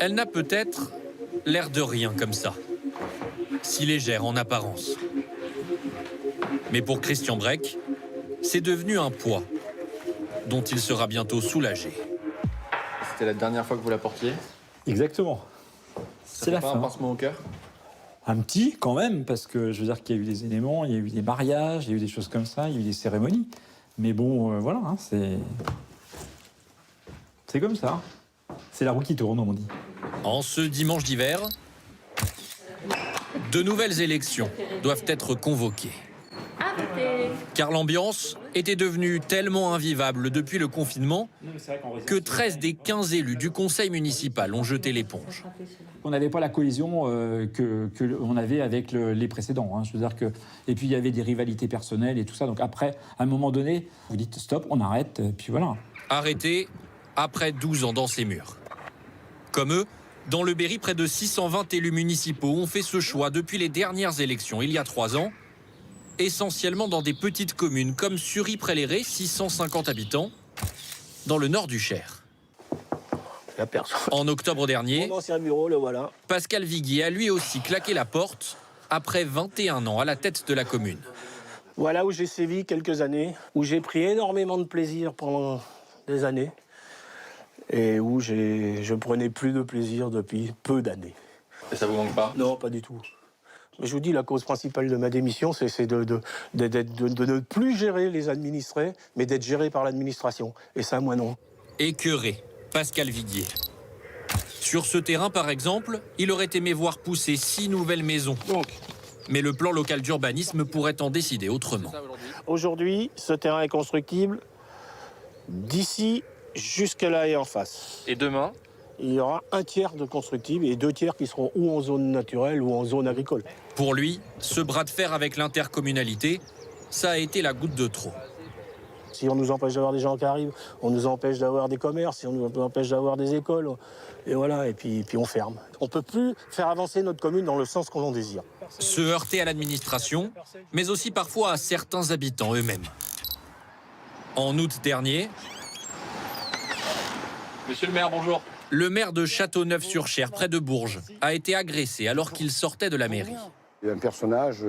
Elle n'a peut-être l'air de rien comme ça, si légère en apparence. Mais pour Christian Breck, c'est devenu un poids dont il sera bientôt soulagé. C'était la dernière fois que vous la portiez? Exactement. C'est la fin. Un pincement au cœur? Un petit, quand même, parce que je veux dire qu'il y a eu des éléments, il y a eu des mariages, il y a eu des choses comme ça, il y a eu des cérémonies. Mais bon, voilà, hein, c'est comme ça. C'est la roue qui tourne, on dit. En ce dimanche d'hiver, de nouvelles élections doivent être convoquées. Car l'ambiance était devenue tellement invivable depuis le confinement que 13 des 15 élus du conseil municipal ont jeté l'éponge. On n'avait pas la cohésion que l'on avait avec les précédents. Hein. Je veux dire que... Et puis il y avait des rivalités personnelles et tout ça. Donc après, à un moment donné, vous dites stop, on arrête, et puis voilà. Arrêtés après 12 ans dans ces murs. Comme eux, dans le Berry, près de 620 élus municipaux ont fait ce choix depuis les dernières élections, il y a 3 ans, essentiellement dans des petites communes comme Sury-près-les-Rets, 650 habitants, dans le nord du Cher. En octobre dernier, Pascal Viguier a lui aussi claqué la porte après 21 ans à la tête de la commune. Voilà où j'ai sévi quelques années, où j'ai pris énormément de plaisir pendant des années et où je prenais plus de plaisir depuis peu d'années. Et ça vous manque pas? Non, pas du tout. Mais je vous dis, la cause principale de ma démission, c'est de ne plus gérer les administrés, mais d'être géré par l'administration. Et ça, moi, non. Écœuré, Pascal Viguier. Sur ce terrain, par exemple, il aurait aimé voir pousser 6 nouvelles maisons. Mais le plan local d'urbanisme pourrait en décider autrement. Aujourd'hui, ce terrain est constructible d'ici jusqu'à là et en face. Et demain? Il y aura 1/3 de constructible et 2/3 qui seront ou en zone naturelle ou en zone agricole. Pour lui, ce bras de fer avec l'intercommunalité, ça a été la goutte de trop. Si on nous empêche d'avoir des gens qui arrivent, on nous empêche d'avoir des commerces, si on nous empêche d'avoir des écoles, et voilà, et puis on ferme. On ne peut plus faire avancer notre commune dans le sens qu'on en désire. Se heurter à l'administration, mais aussi parfois à certains habitants eux-mêmes. En août dernier, Monsieur le maire, bonjour. le maire de Châteauneuf-sur-Cher, près de Bourges, a été agressé alors qu'il sortait de la mairie. Un personnage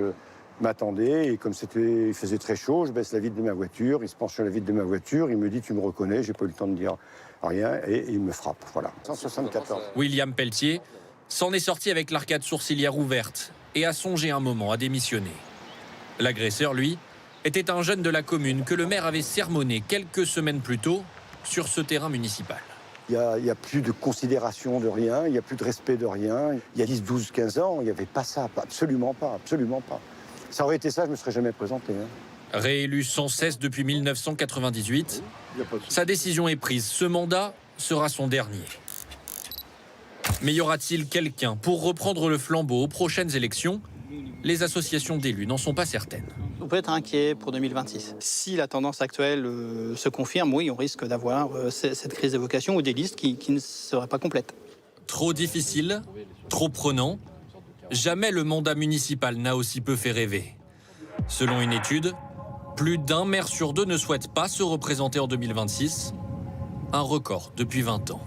m'attendait et comme il faisait très chaud, je baisse la vitre de ma voiture, il se penche sur la vitre de ma voiture, il me dit « tu me reconnais », j'ai pas eu le temps de dire rien et il me frappe, voilà. 174. William Pelletier s'en est sorti avec l'arcade sourcilière ouverte et a songé un moment à démissionner. L'agresseur, lui, était un jeune de la commune que le maire avait sermonné quelques semaines plus tôt sur ce terrain municipal. Il n'y a plus de considération de rien, il n'y a plus de respect de rien. Il y a 10, 12, 15 ans, il n'y avait pas ça, absolument pas, absolument pas. Ça aurait été ça, je ne me serais jamais présenté. Hein. Réélu sans cesse depuis 1998, sa décision est prise. Ce mandat sera son dernier. Mais y aura-t-il quelqu'un pour reprendre le flambeau aux prochaines élections? Les associations d'élus n'en sont pas certaines. On peut être inquiet pour 2026. Si la tendance actuelle se confirme, oui, on risque d'avoir cette crise des vocations ou des listes qui ne seraient pas complètes. Trop difficile, trop prenant. Jamais le mandat municipal n'a aussi peu fait rêver. Selon une étude, plus d'1 maire sur 2 ne souhaite pas se représenter en 2026, un record depuis 20 ans.